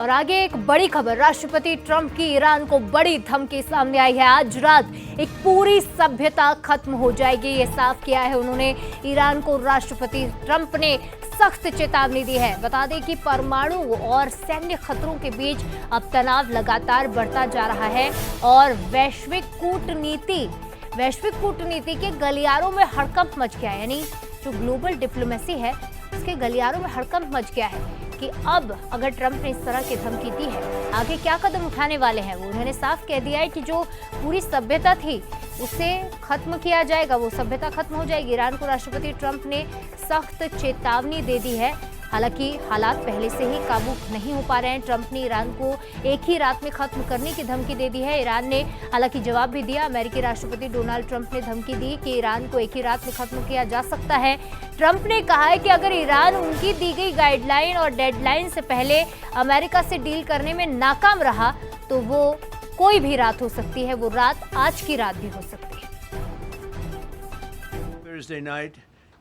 और आगे एक बड़ी खबर, राष्ट्रपति ट्रंप की ईरान को बड़ी धमकी सामने आई है। आज रात एक पूरी सभ्यता खत्म हो जाएगी, ये साफ किया है उन्होंने। ईरान को राष्ट्रपति ट्रंप ने सख्त चेतावनी दी है। बता दें कि परमाणु और सैन्य खतरों के बीच अब तनाव लगातार बढ़ता जा रहा है और वैश्विक कूटनीति के गलियारों में हड़कंप मच गया है। यानी जो ग्लोबल डिप्लोमेसी है उसके गलियारों में हड़कंप मच गया है कि अब अगर ट्रंप ने इस तरह की धमकी दी है, आगे क्या कदम उठाने वाले हैं। वो उन्होंने साफ कह दिया है कि जो पूरी सभ्यता थी उसे खत्म किया जाएगा, वो सभ्यता खत्म हो जाएगी। ईरान को राष्ट्रपति ट्रंप ने सख्त चेतावनी दे दी है। हालांकि हालात पहले से ही काबू नहीं हो पा रहे हैं। ट्रंप ने ईरान को एक ही रात में खत्म करने की धमकी दे दी है। ईरान ने हालांकि जवाब भी दिया। अमेरिकी राष्ट्रपति डोनाल्ड ट्रंप ने धमकी दी कि ईरान को एक ही रात में खत्म किया जा सकता है। ट्रंप ने कहा है कि अगर ईरान उनकी दी गई गाइडलाइन और डेडलाइन से पहले अमेरिका से डील करने में नाकाम रहा तो वो कोई भी रात हो सकती है, वो रात आज की रात भी हो सकती है। Thursday night,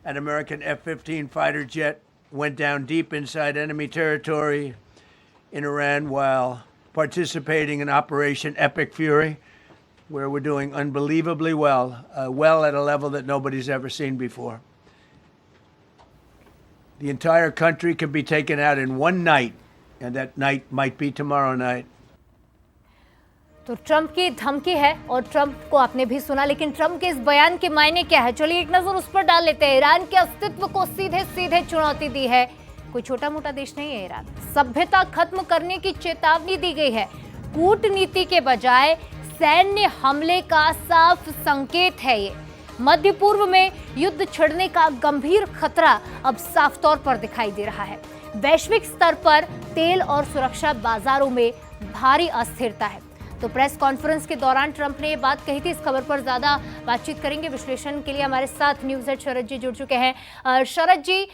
an American F-15 fighter jet went down deep inside enemy territory in Iran while participating in Operation Epic Fury, where we're doing unbelievably well, at a level that nobody's ever seen before. The entire country can be taken out in one night, and that night might be tomorrow night. तो Trump की धमकी है और Trump को आपने भी सुना, लेकिन ट्रंप के इस बयान के मायने क्या है, चलिए एक नजर उस पर डाल लेते हैं। ईरान के अस्तित्व को सीधे सीधे चुनौती दी है। कोई छोटा मोटा देश नहीं है ईरान। सभ्यता खत्म करने की चेतावनी दी गई है। कूटनीति के बजाय सैन्य हमले का साफ संकेत है ये। मध्य पूर्व में युद्ध छिड़ने का गंभीर खतरा अब साफ तौर पर दिखाई दे रहा है। वैश्विक स्तर पर तेल और सुरक्षा बाजारों में भारी अस्थिरता है। तो प्रेस कॉन्फ्रेंस के दौरान ट्रंप ने ये बात कही थी। इस खबर पर ज्यादा बातचीत करेंगे। विश्लेषण के लिए हमारे साथ न्यूज़ हेड शरद जी जुड़ चुके हैं। शरद जी,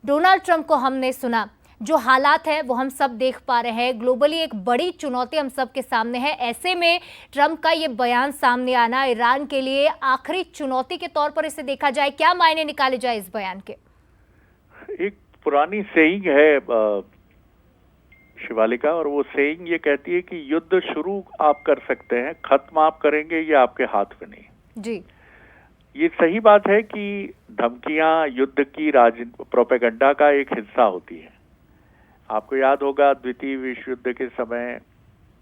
डोनाल्ड ट्रंप को हमने सुना, जो हालात है वो हम सब देख पा रहे हैं। ग्लोबली एक बड़ी चुनौती हम सब के सामने है। ऐसे में ट्रंप का ये बयान सामने आना ईरान के लिए आखिरी चुनौती के तौर पर इसे देखा जाए, क्या मायने निकाले जाए इस बयान के? एक पुरानी सेइंग है शिवालिका, और वो सेइंग ये कहती है कि युद्ध शुरू आप कर सकते हैं, खत्म आप करेंगे ये आपके हाथ में नहीं। जी, ये सही बात है कि धमकियां युद्ध की प्रोपेगेंडा का एक हिस्सा होती है। आपको याद होगा द्वितीय विश्व युद्ध के समय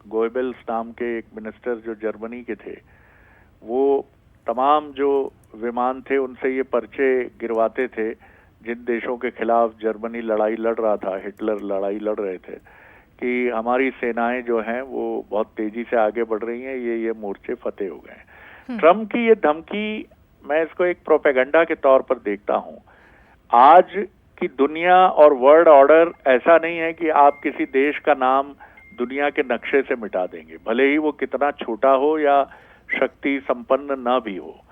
गोएबल्स नाम के एक मिनिस्टर जो जर्मनी के थे, वो तमाम जो विमान थे उनसे ये पर्चे गिरवाते थे जिन देशों के खिलाफ जर्मनी लड़ाई लड़ रहा था, हिटलर लड़ाई लड़ रहे थे, कि हमारी सेनाएं जो हैं वो बहुत तेजी से आगे बढ़ रही हैं, ये मोर्चे फतेह हो गए हैं। ट्रम्प की ये धमकी, मैं इसको एक प्रोपेगेंडा के तौर पर देखता हूं। आज की दुनिया और वर्ल्ड ऑर्डर ऐसा नहीं है कि आप किसी देश का नाम दुनिया के नक्शे से मिटा देंगे, भले ही वो कितना छोटा हो या शक्ति संपन्न ना भी हो।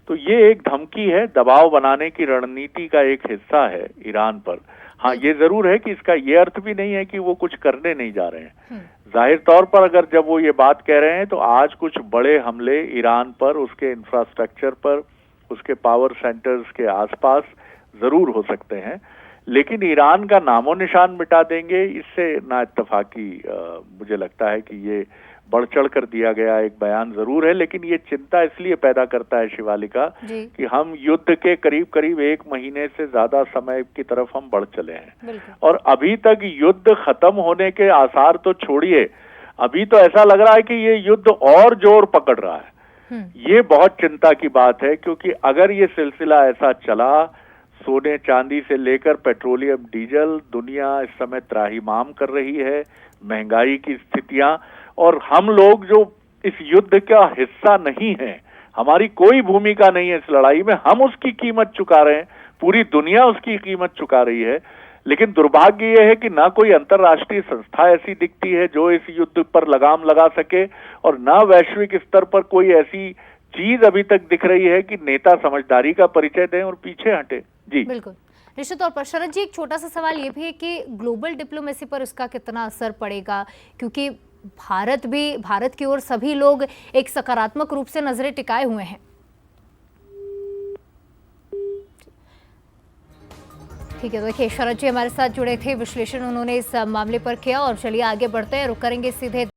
तो ये एक धमकी है, दबाव बनाने की रणनीति का एक हिस्सा है ईरान पर। हाँ, ये जरूर है कि इसका ये अर्थ भी नहीं है कि वो कुछ करने नहीं जा रहे हैं। जाहिर तौर पर अगर जब वो ये बात कह रहे हैं तो आज कुछ बड़े हमले ईरान पर, उसके इंफ्रास्ट्रक्चर पर, उसके पावर सेंटर्स के आसपास जरूर हो सकते हैं, लेकिन ईरान का नामो निशान मिटा देंगे, इससे ना इत्तेफाकी मुझे लगता है कि ये बढ़ चढ़ कर दिया गया एक बयान जरूर है। लेकिन ये चिंता इसलिए पैदा करता है शिवालिका कि हम युद्ध के करीब करीब 1 महीने से ज्यादा समय की तरफ हम बढ़ चले हैं और अभी तक युद्ध खत्म होने के आसार तो छोड़िए, अभी तो ऐसा लग रहा है कि ये युद्ध और जोर पकड़ रहा है। ये बहुत चिंता की बात है, क्योंकि अगर ये सिलसिला ऐसा चला, सोने चांदी से लेकर पेट्रोलियम डीजल, दुनिया इस समय त्राहिमाम कर रही है, महंगाई की स्थितियां, और हम लोग जो इस युद्ध का हिस्सा नहीं है, हमारी कोई भूमिका नहीं है इस लड़ाई में, हम उसकी कीमत चुका रहे हैं, पूरी दुनिया उसकी कीमत चुका रही है। लेकिन दुर्भाग्य यह है कि ना कोई अंतर्राष्ट्रीय संस्था ऐसी दिखती है जो इस युद्ध पर लगाम लगा सके, और ना वैश्विक स्तर पर कोई ऐसी चीज अभी तक दिख रही है कि नेता समझदारी का परिचय दें और पीछे हटे। जी बिल्कुल, निश्चित तौर पर। शरद जी, एक छोटा सा सवाल ये भी है कि ग्लोबल डिप्लोमेसी पर इसका कितना असर पड़ेगा, क्योंकि भारत की ओर सभी लोग एक सकारात्मक रूप से नजरें टिकाए हुए हैं। ठीक है, तो देखिए शरद जी हमारे साथ जुड़े थे, विश्लेषण उन्होंने इस मामले पर किया और चलिए आगे बढ़ते हैं, रुक करेंगे सीधे